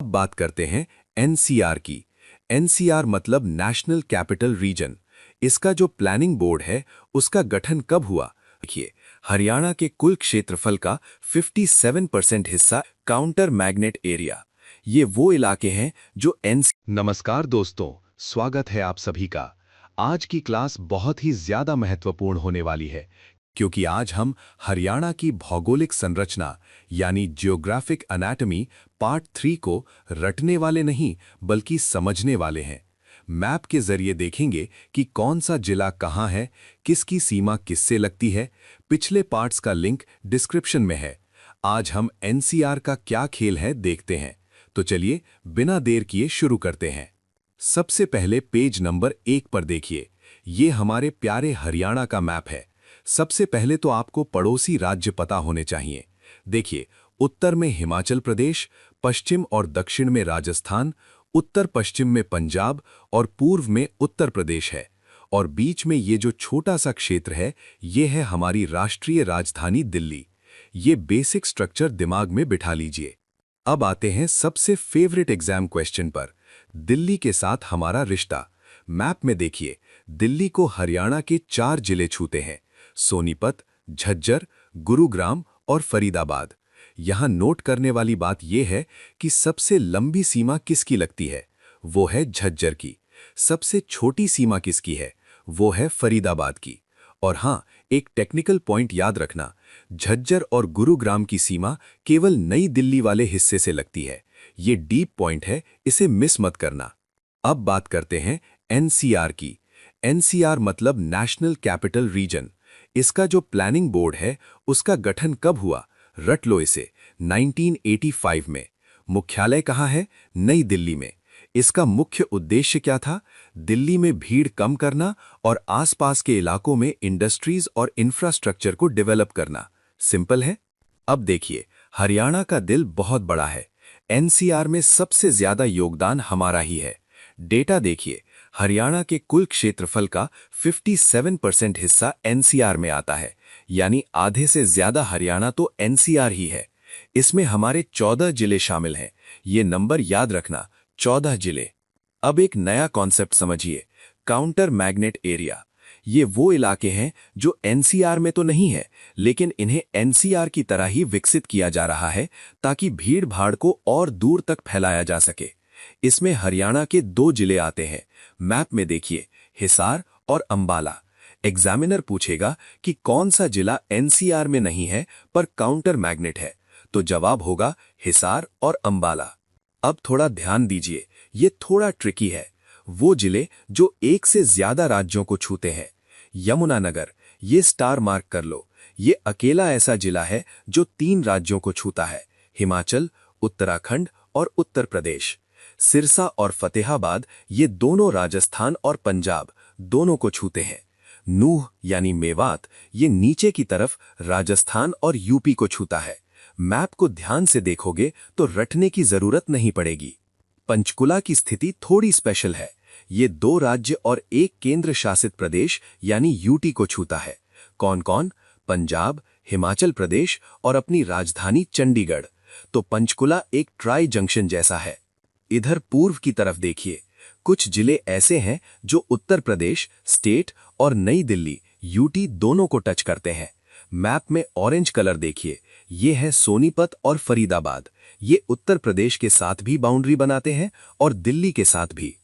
अब बात करते हैं एनसीआर की। एनसीआर मतलब नेशनल कैपिटल रीजन। इसका जो प्लानिंग बोर्ड है उसका गठन कब हुआ? देखिए, हरियाणा के कुल क्षेत्रफल का 57% हिस्सा काउंटर मैग्नेट एरिया। ये वो इलाके हैं जो नमस्कार दोस्तों, स्वागत है आप सभी का। आज की क्लास बहुत ही ज्यादा महत्वपूर्ण होने वाली है, क्योंकि आज हम हरियाणा की भौगोलिक संरचना यानी जियोग्राफिक एनाटॉमी पार्ट 3 को रटने वाले नहीं बल्कि समझने वाले हैं। मैप के जरिए देखेंगे कि कौन सा जिला कहाँ है, किसकी सीमा किससे लगती है। पिछले पार्ट्स का लिंक डिस्क्रिप्शन में है। आज हम एनसीआर का क्या खेल है देखते हैं। तो चलिए बिना देर किए शुरू करते हैं। सबसे पहले पेज नंबर 1 पर देखिए, ये हमारे प्यारे हरियाणा का मैप है। सबसे पहले तो आपको पड़ोसी राज्य पता होने चाहिए। देखिए, उत्तर में हिमाचल प्रदेश, पश्चिम और दक्षिण में राजस्थान, उत्तर पश्चिम में पंजाब और पूर्व में उत्तर प्रदेश है। और बीच में ये जो छोटा सा क्षेत्र है, ये है हमारी राष्ट्रीय राजधानी दिल्ली। ये बेसिक स्ट्रक्चर दिमाग में बिठा लीजिए। अब आते हैं सबसे फेवरेट एग्जाम क्वेश्चन पर, दिल्ली के साथ हमारा रिश्ता। मैप में देखिए, दिल्ली को हरियाणा के 4 जिले छूते हैं: सोनीपत, झज्जर, गुरुग्राम और फरीदाबाद। यहां नोट करने वाली बात यह है कि सबसे लंबी सीमा किसकी लगती है? वो है झज्जर की। सबसे छोटी सीमा किसकी है? वो है फरीदाबाद की। और हां, एक टेक्निकल पॉइंट याद रखना, झज्जर और गुरुग्राम की सीमा केवल नई दिल्ली वाले हिस्से से लगती है। ये डीप पॉइंट है, इसे मिस मत करना। अब बात करते हैं एनसीआर की। एनसीआर मतलब नेशनल कैपिटल रीजन। इसका जो प्लानिंग बोर्ड है उसका गठन कब हुआ? रट लो इसे, 1985 में। मुख्यालय कहाँ है? नई दिल्ली में। इसका मुख्य उद्देश्य क्या था? दिल्ली में भीड़ कम करना और आसपास के इलाकों में इंडस्ट्रीज और इंफ्रास्ट्रक्चर को डेवलप करना। सिंपल है। अब देखिए, हरियाणा का दिल बहुत बड़ा है। एनसीआर में सबसे ज्यादा योगदान हमारा ही है। डेटा देखिए, हरियाणा के कुल क्षेत्रफल का 57% हिस्सा एनसीआर में आता है, यानी आधे से ज्यादा हरियाणा तो एनसीआर ही है। इसमें हमारे 14 जिले शामिल हैं। ये नंबर याद रखना, 14 जिले। अब एक नया कॉन्सेप्ट समझिए, काउंटर मैग्नेट एरिया। ये वो इलाके हैं जो एनसीआर में तो नहीं है, लेकिन इन्हें एनसीआर की तरह ही विकसित किया जा रहा है ताकि भीड़ भाड़ को और दूर तक फैलाया जा सके। इसमें हरियाणा के 2 जिले आते हैं। मैप में देखिए, हिसार और अंबाला। एग्जामिनर पूछेगा कि कौन सा जिला एनसीआर में नहीं है पर काउंटर मैग्नेट है, तो जवाब होगा हिसार और अंबाला। अब थोड़ा ध्यान दीजिए, ये थोड़ा ट्रिकी है। वो जिले जो एक से ज्यादा राज्यों को छूते हैं। यमुनानगर, ये स्टार मार्क कर लो। ये अकेला ऐसा जिला है जो 3 राज्यों को छूता है: हिमाचल, उत्तराखंड और उत्तर प्रदेश। सिरसा और फतेहाबाद, ये दोनों राजस्थान और पंजाब दोनों को छूते हैं। नूह यानी मेवात, ये नीचे की तरफ राजस्थान और यूपी को छूता है। मैप को ध्यान से देखोगे तो रटने की जरूरत नहीं पड़ेगी। पंचकुला की स्थिति थोड़ी स्पेशल है। ये 2 राज्य और एक केंद्र शासित प्रदेश यानी यूटी को छूता है। कौन कौन? पंजाब, हिमाचल प्रदेश और अपनी राजधानी चंडीगढ़। तो पंचकुला एक ट्राई जंक्शन जैसा है। इधर पूर्व की तरफ देखिए, कुछ जिले ऐसे हैं जो उत्तर प्रदेश स्टेट और नई दिल्ली यूटी दोनों को टच करते हैं। मैप में ऑरेंज कलर देखिए, ये है सोनीपत और फरीदाबाद। ये उत्तर प्रदेश के साथ भी बाउंड्री बनाते हैं और दिल्ली के साथ भी।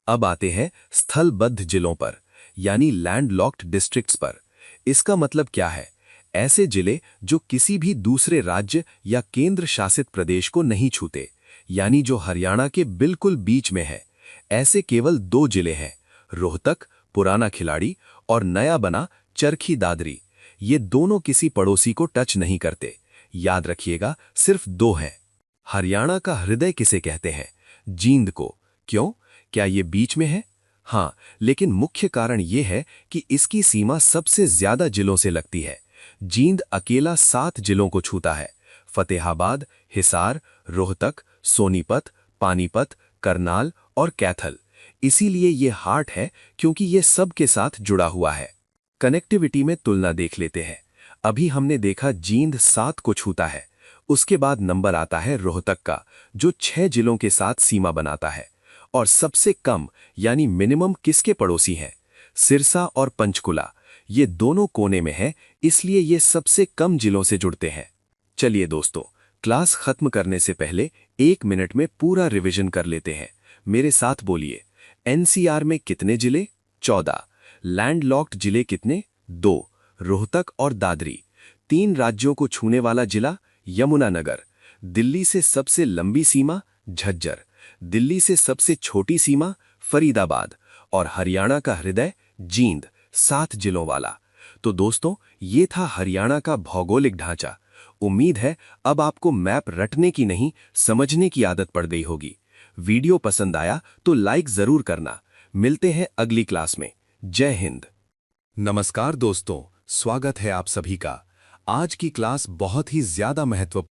अब आते हैं स्थलबद्ध जिलों पर, यानी लैंडलॉक्ड डिस्ट्रिक्ट्स पर। इसका मतलब क्या है? ऐसे जिले जो किसी भी दूसरे राज्य या केंद्र शासित प्रदेश को नहीं छूते, यानी जो हरियाणा के बिल्कुल बीच में है। ऐसे केवल 2 जिले हैं: रोहतक, पुराना खिलाड़ी, और नया बना चरखी दादरी। ये दोनों किसी पड़ोसी को टच नहीं करते। याद रखिएगा, सिर्फ 2 हैं। हरियाणा का हृदय किसे कहते हैं? जींद को। क्यों? क्या ये बीच में है? हाँ, लेकिन मुख्य कारण ये है कि इसकी सीमा सबसे ज्यादा जिलों से लगती है। जींद अकेला 7 जिलों को छूता है: फतेहाबाद, हिसार, रोहतक, सोनीपत, पानीपत, करनाल और कैथल। इसीलिए ये हार्ट है, क्योंकि ये सब के साथ जुड़ा हुआ है। कनेक्टिविटी में तुलना देख लेते हैं। अभी हमने देखा जींद 7 को छूता है, उसके बाद नंबर आता है रोहतक का, जो 6 जिलों के साथ सीमा बनाता है। और सबसे कम यानी मिनिमम किसके पड़ोसी हैं? सिरसा और पंचकुला। ये दोनों कोने में है, इसलिए ये सबसे कम जिलों से जुड़ते हैं। चलिए दोस्तों, क्लास खत्म करने से पहले 1 मिनट में पूरा रिवीजन कर लेते हैं। मेरे साथ बोलिए, एनसीआर में कितने जिले? 14। लैंडलॉक्ड जिले कितने? 2। रोहतक और दादरी। 3 राज्यों को छूने वाला जिला? यमुनानगर। दिल्ली से सबसे लंबी सीमा? झज्जर। दिल्ली से सबसे छोटी सीमा? फरीदाबाद। और हरियाणा का हृदय? जींद। 7 जिलों वाला। तो दोस्तों, ये था हरियाणा का भौगोलिक ढांचा। उम्मीद है अब आपको मैप रटने की नहीं, समझने की आदत पड़ गई होगी। वीडियो पसंद आया तो लाइक जरूर करना। मिलते हैं अगली क्लास में। जय हिंद। नमस्कार दोस्तों, स्वागत है आप सभी का। आज की क्लास बहुत ही ज्यादा महत्वपूर्ण